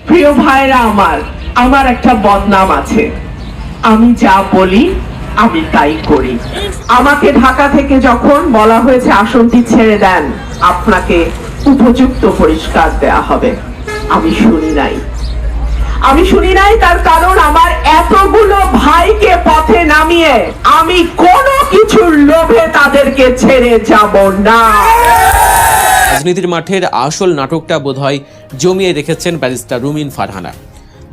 প্রিয় ভাইরা আমার একটা বদনাম আছে, আমি যা বলি আমি তাই করি। আমাকে ঢাকা থেকে যখন বলা হয়েছে আসনটি ছেড়ে দেন, আপনাকে উপযুক্ত পরিষ্কার দেয়া হবে, আমি শুনি নাই। তার কারণ আমার এতগুলো ভাইকে পথে নামিয়ে আমি কোনো কিছুর লোভে তাদেরকে ছেড়ে যাব না। রাজনীতির মাঠের আসল নাটকটা বোধহয় জমিয়ে রেখেছেন ব্যারিস্টার রুমিন ফারহানা।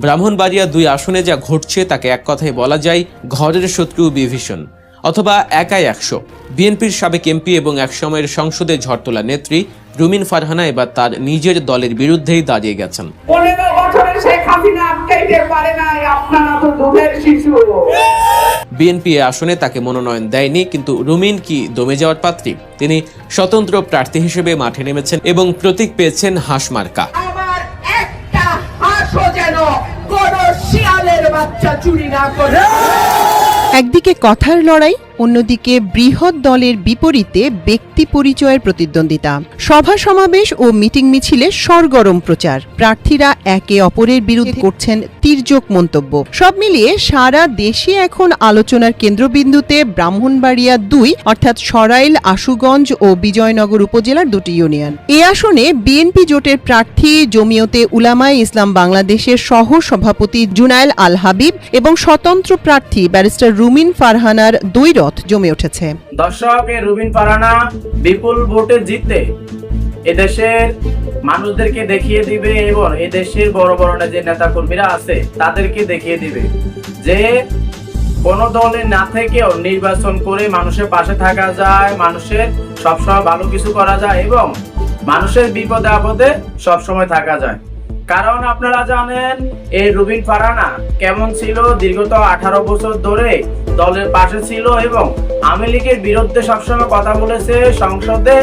ব্রাহ্মণবাড়িয়া 2 আসনে যা ঘটছে তাকে এক কথায় বলা যায় ঘরের শত্রু বিভীষণ, অথবা একাই 100। বিএনপির সাবেক এমপি এবং একসময়ের সংসদে ঝড় তোলা নেত্রী রুমিন ফারহানা এবার তার নিজের দলের বিরুদ্ধেই দাঁড়িয়ে গেছেন। 15 বছরে শেখ হাসিনা আটকাইতে পারে নাই, আপনারা তো দুধের শিশু। বিএনপি এ আসনে তাকে মনোনয়ন দেয়নি, কিন্তু রুমিন কি দমে যাওয়ার পাত্রী? তিনি স্বতন্ত্র প্রার্থী হিসেবে মাঠে নেমেছেন এবং প্রতীক পেয়েছেন হাঁস মার্কা। আমার একটা হাঁসও যেন কোনো শিয়ালের বাচ্চা চুরি না করে। একদিকে কথার লড়াই, অন্যদিকে বৃহৎ দলের বিপরীতে ব্যক্তি পরিচয়ের প্রতিদ্বন্দ্বিতা, সভা সমাবেশ ও মিটিং মিছিলে সরগরম প্রচার, প্রার্থীরা একে অপরের বিরুদ্ধে করছেন তির্যক মন্তব্য। সব মিলিয়ে সারা দেশে এখন আলোচনার কেন্দ্রবিন্দুতে ব্রাহ্মণবাড়িয়া 2 অর্থাৎ সরাইল, আশুগঞ্জ ও বিজয়নগর উপজেলার 2টি ইউনিয়ন। এই আসনে বিএনপি জোটের প্রার্থী জমিয়তে উলামায়ে ইসলাম বাংলাদেশের সহ সভাপতি জুনায়েল আল হাবিব এবং স্বতন্ত্র প্রার্থী ব্যারিস্টার রুমিন ফারহানার দ্বৈরথ জমে উঠেছে। দর্শক, রুমিন ফারহানা বিপুল ভোটে জিততে এদেশের মানুষদেরকে দেখিয়ে দিবে এবং এদেশের বড় বড় যে নেতা কর্মীরা আছে তাদেরকে দেখিয়ে দিবে যে কোন দলে না থেকেও নির্বাচন করে মানুষের পাশে থাকা যায়, মানুষের সবসময় ভালো কিছু করা যায় এবং মানুষের বিপদে আপদে সবসময় থাকা যায়। কারণ আপনারা জানেন এই রুমিন ফারহানা কেমন ছিল, দীর্ঘত 18 বছর ধরে দলের পাশে ছিল এবং আওয়ামী লীগের বিরুদ্ধে সবসময় কথা বলেছে। সংসদে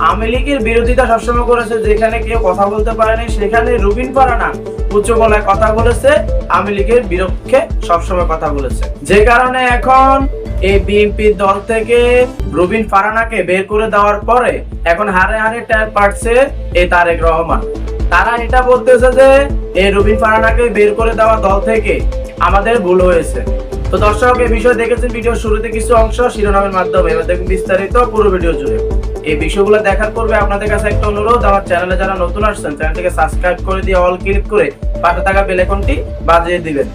আওয়ামী লীগের বিরোধিতা সবসময় করেছে, যেখানে কেউ কথা বলতে পারেনি সেখানে রুমিন ফারহানা উচ্চ গলায় কথা বলেছে, আওয়ামী লীগের বিরুদ্ধে সবসময় কথা বলেছে। যে কারণে এখন এই বিএনপি দল থেকে রুমিন ফারহানাকে বের করে দেওয়ার পরে এখন হারে হারে ট্যাপ পাচ্ছে এই তারেক রহমান। তারা এটা বলতেছে যে এই রুমিন ফারহানাকে বের করে দেওয়া দল থেকে আমাদের ভুল হয়েছে। তো দর্শক, এই বিষয় দেখেছেন ভিডিওর শুরুতে কিছু অংশ শিরোনামের মাধ্যমে, এবার দেখুন বিস্তারিত পুরো ভিডিও জুড়ে। এই বিষয়গুলো দেখার পূর্বে আপনাদের কাছে একটা অনুরোধ, আমার চ্যানেলে যারা নতুন আসছেন চ্যানেলটিকে সাবস্ক্রাইব করে দিয়ে অল ক্লিক করে পাশে থাকা বেল আইকনটি বাজিয়ে দিবেন,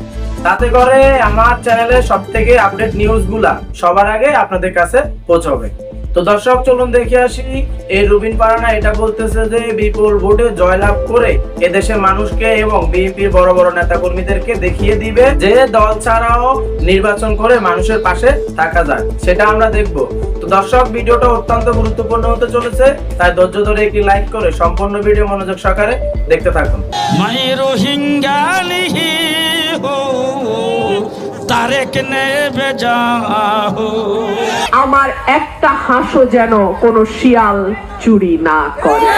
তাতে করে আমার চ্যানেলের সবথেকে আপডেট নিউজগুলা সবার আগে আপনাদের কাছে পৌঁছাবে। তো দর্শক, চলুন দেখে আসি। এই রুমিন ফারহানা এটা বলতেছে যে বিপুল ভোটে জয়লাভ করে এদেশের মানুষকে এবং বিএনপির বড় বড় নেতা কর্মীদেরকে দেখিয়ে দিবে যে দল ছাড়াও নির্বাচন করে মানুষের পাশে থাকা যায়, সেটা আমরা দেখব। তো দর্শক, ভিডিওটা অত্যন্ত গুরুত্বপূর্ণ হতে চলেছে, তাই ধৈর্য ধরে একটি লাইক করে সম্পূর্ণ ভিডিও মনোযোগ সহকারে দেখতে থাকুন। আমার একটা হাঁসও যেন কোনো শিয়াল চুরি না করে।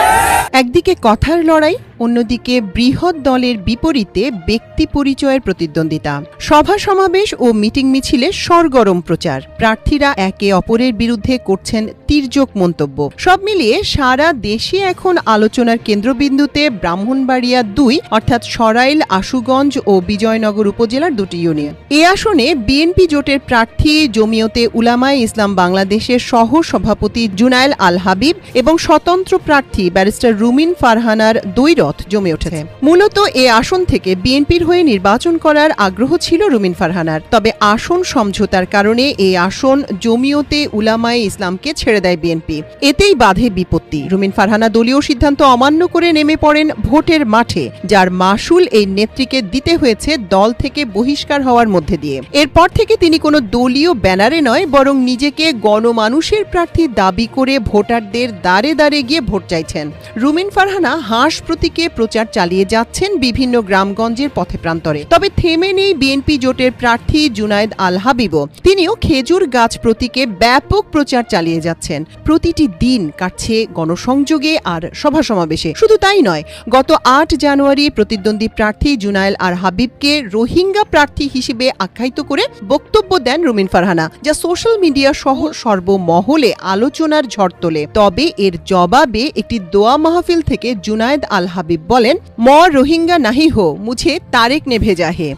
একদিকে কথার লড়াই, অন্যদিকে বৃহৎ দলের বিপরীতে ব্যক্তি পরিচয়ের প্রতিদ্বন্দ্বিতা, সভা সমাবেশ ও মিটিং মিছিলে সরগরম প্রচার, প্রার্থীরা একে অপরের বিরুদ্ধে করছেন তির্যক মন্তব্য। সব মিলিয়ে সারা দেশে এখন আলোচনার কেন্দ্রবিন্দুতে ব্রাহ্মণবাড়িয়া 2 অর্থাৎ সরাইল, আশুগঞ্জ ও বিজয়নগর উপজেলার 2টি ইউনিয়ন। এই আসনে বিএনপি জোটের প্রার্থী জমিয়তে উলামায়ে ইসলাম বাংলাদেশের সহ সভাপতি জুনায়েল আল হাবিব এবং স্বতন্ত্র প্রার্থী ব্যারিস্টার রুমিন ফারহানার দ্বৈরথ জমে উঠেছে। মূলত এই আসন থেকে বিএনপির হয়ে নির্বাচন করার আগ্রহ ছিল রুমিন ফারহানার, তবে আসন সমঝোতার কারণে এই আসন জমিয়তে উলামায়ে ইসলামকে ছেড়ে দেয় বিএনপি। এতেই বাধে বিপত্তি। রুমিন ফারহানা দলীয় সিদ্ধান্ত অমান্য করে নেমে পড়েন ভোটের মাঠে, যার মাসুল এই নেত্রীকে দিতে হয়েছে দল থেকে বহিষ্কার হওয়ার মধ্যে দিয়ে। এরপর থেকে তিনি কোনো দলীয় ব্যানারে নয়, বরং নিজেকে গণমানুষের প্রার্থী দাবি করে ভোটারদের দাঁড়ে দাঁড়ে গিয়ে ভোট চাইছেন। রুমিন ফারহানা হাঁস প্রতীকে প্রচার চালিয়ে যাচ্ছেন বিভিন্ন গ্রামগঞ্জের পথে প্রান্তরে। তবে থেমে নেই বিএনপি জোটের প্রার্থী জুনায়েদ আল হাবিবও। তিনিও খেজুর গাছ প্রতীকে ব্যাপক প্রচার চালিয়ে যাচ্ছেন। প্রতিটি দিন কাটছে গণসংযোগে আর সভা সমাবেশে। শুধু তাই নয়, গত 8 জানুয়ারি প্রতিদ্বন্দ্বী প্রার্থী জুনায়েল আর হাবিবকে রোহিঙ্গা প্রার্থী হিসেবে আখ্যায়িত করে বক্তব্য দেন রুমিন ফারহানা, যা সোশ্যাল মিডিয়া সহ সর্বমহলে আলোচনার ঝড় তোলে। তবে এর এর জবাবে একটি দোয়া মাহফিল থেকে জুনায়েদ আল হাবিব বলেন, ম রোহিঙ্গা নাহি হো মুঝে তারেক নে ভেজা হে।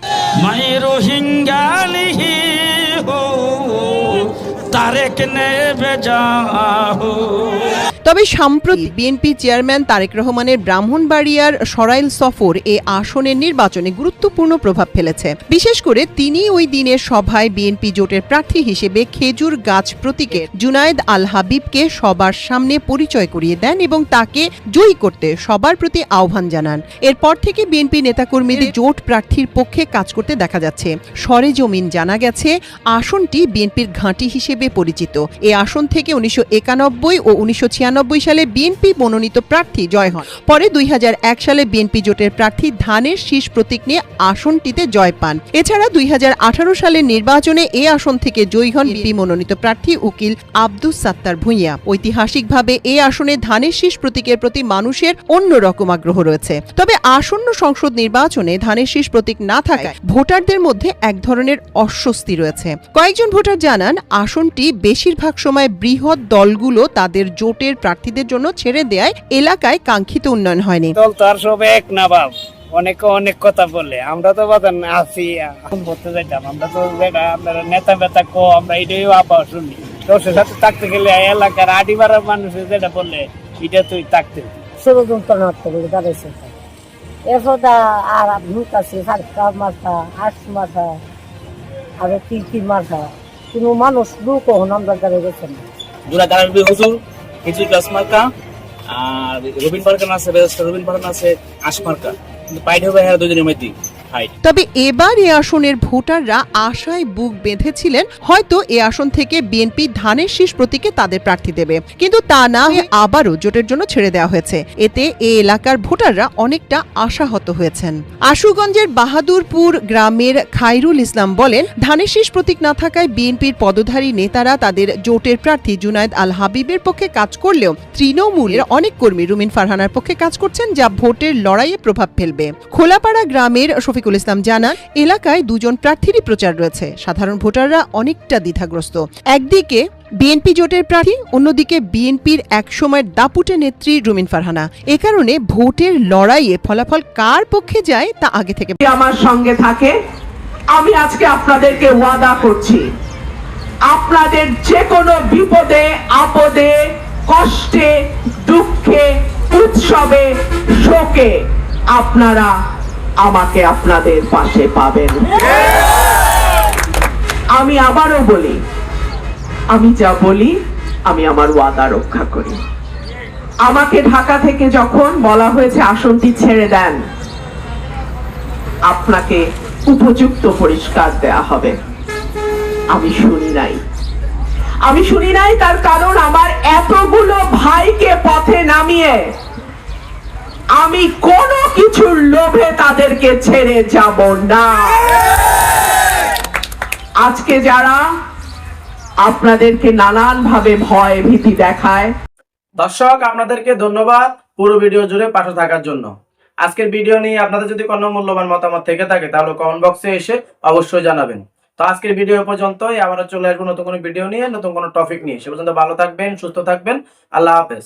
मैं रोहिंग्या नहीं हूँ तारेक ने भेजा हो। তবে সাম্প্রতিক বিএনপি চেয়ারম্যান তারেক রহমানের ব্রাহ্মণবাড়িয়ার সরাইল সফর এ আসনের নির্বাচনে গুরুত্বপূর্ণ প্রভাব ফেলেছে। বিশেষ করে তিনি ওই দিনের সভায় বিএনপি জোটের প্রার্থী হিসেবে খেজুর গাছ প্রতীকের জুনায়েদ আল হাবিবকে সবার সামনে পরিচয় করিয়ে দেন এবং তাকে জয়ী করতে সবার প্রতি আহ্বান জানান। এরপর থেকে বিএনপি নেতাকর্মীদের জোট প্রার্থীর পক্ষে কাজ করতে দেখা যাচ্ছে। সরেজমিন জানা গেছে আসনটি বিএনপির ঘাঁটি হিসেবে পরিচিত। এ আসন থেকে 1991 ও 1996 সালে বিএনপি মনোনীত প্রার্থী জয় হন। পরে 2001 সালে বিএনপি জোটের প্রার্থী ধানের শীষ প্রতীক নিয়ে আসনটিতে জয় পান। এছাড়া 2018 সালের নির্বাচনে এ আসন থেকে জয়ী হন বিএনপি মনোনীত প্রার্থী উকিল আব্দুস সাত্তার ভূঁইয়া। ঐতিহাসিকভাবে এ আসনে ধানের শীষ প্রতীকের প্রতি মানুষের অন্যরকম আগ্রহ রয়েছে। তবে আসন্ন সংসদ নির্বাচনে ধানের শীষ প্রতীক না থাকায় ভোটারদের মধ্যে এক ধরনের অস্বস্তি রয়েছে। কয়েকজন ভোটার জানান, আসনটি বেশিরভাগ সময় বৃহৎ দলগুলো তাদের জোটের প্রার্থীদের জন্য ছেড়ে দেয় এলাকায় কাঙ্ক্ষিত উন্নয়ন হয়নি। দল তো আর সব এক না বাব, অনেকে অনেক কথা বলে। আমরা তো বাদান আছি বলতে যাইতাম, আমরা তো যেটা আপনার নেতা বেতা কো আমরা এটাই আবার শুনি। দশের সাথে থাকতে গেলে এলাকার আডিবারের মানুষের যেটা বললে এটা তুই থাকতে ষড়যন্ত্র করে দাঁড়াইছে। এরপর আর ভূত আছে, সারকা মাথা, আট মাথা, আর কি মাথা, কোনো মানুষ লোক আমরা দাঁড়িয়ে গেছেন। দুরা দাঁড়াবি হুজুর হিজুর গাছ মার্কা, আর রবিন পার্কান আছে, রবিন পার্কান আছে আশ মার্কা, কিন্তু পাইড হবে হ্যাঁ দুজনের মধ্যে ফাইট। তবে এবার এ আসনের ভোটাররা আশায় বুক বেঁধেছিলেন হয়তো এ আসন থেকে বিএনপি ধানের শীষ প্রতীকে তাদের প্রার্থী দেবে, কিন্তু তা না হয়ে আবারও জোটের জন্য ছেড়ে দেওয়া হয়েছে। এতে এ এলাকার ভোটাররা অনেকটা আশাহত হয়েছেন। আশুগঞ্জের বাহাদুরপুর গ্রামের খায়রুল ইসলাম বলেন, ধানের শীষ প্রতীক না থাকায় বিএনপির পদধারী নেতারা তাদের জোটের প্রার্থী জুনায়েদ আল হাবিবের পক্ষে কাজ করলেও তৃণমূলের অনেক কর্মী রুমিন ফারহানার পক্ষে কাজ করছেন, যা ভোটের লড়াইয়ে প্রভাব ফেলবে। খোলাপাড়া গ্রামের শফিকুল ইসলাম জানান, এলাকায় দুজন প্রার্থীরই প্রচার রয়েছে। সাধারণ ভোটাররা অনেকটা দ্বিধাগ্রস্ত। একদিকে বিএনপি জোটের প্রার্থী, অন্যদিকে বিএনপির একসময়ের দাপুটে নেত্রী রুমিন ফারহানা। এ কারণে ভোটের লড়াইয়ে ফলাফল কার পক্ষে যায় তা আগে থেকে আমার সঙ্গে থাকে। আমি আজকে আপনাদেরকে ওয়াদা করছি, আপনাদের যে কোনো বিপদে আপদে কষ্টে দুঃখে উৎসবে শোকে আপনারা আমাকে আপনাদের পাশে পাবেন। আমি আবারও বলি, আমি যা বলি আমি আমার ওয়াদা রক্ষা করি। আমাকে ঢাকা থেকে যখন বলা হয়েছে আসনটি ছেড়ে দেন, আপনাকে উপযুক্ত পরিষ্কার দেয়া হবে, আমি শুনি নাই। আমি শুনি নাই তার কারণ আমার এতগুলো ভাইকে পথে নামিয়ে আমি কোনো কিছুর লোভে তাদেরকে ছেড়ে যাব না। আজকে যারা আপনাদেরকে নানান ভাবে ভয় ভীতি দেখায়, দর্শক আপনাদেরকে ধন্যবাদ পুরো ভিডিও জুড়ে পাশে থাকার জন্য। আজকের ভিডিও নিয়ে আপনাদের যদি কোনো মূল্যবান মতামত থেকে থাকে তাহলে কমেন্ট বক্সে এসে অবশ্যই জানাবেন। তো আজকের ভিডিও পর্যন্তই, আবারও চলে আসবো নতুন কোনো ভিডিও নিয়ে, নতুন কোনো টপিক নিয়ে। সে পর্যন্ত ভালো থাকবেন, সুস্থ থাকবেন। আল্লাহ হাফেজ।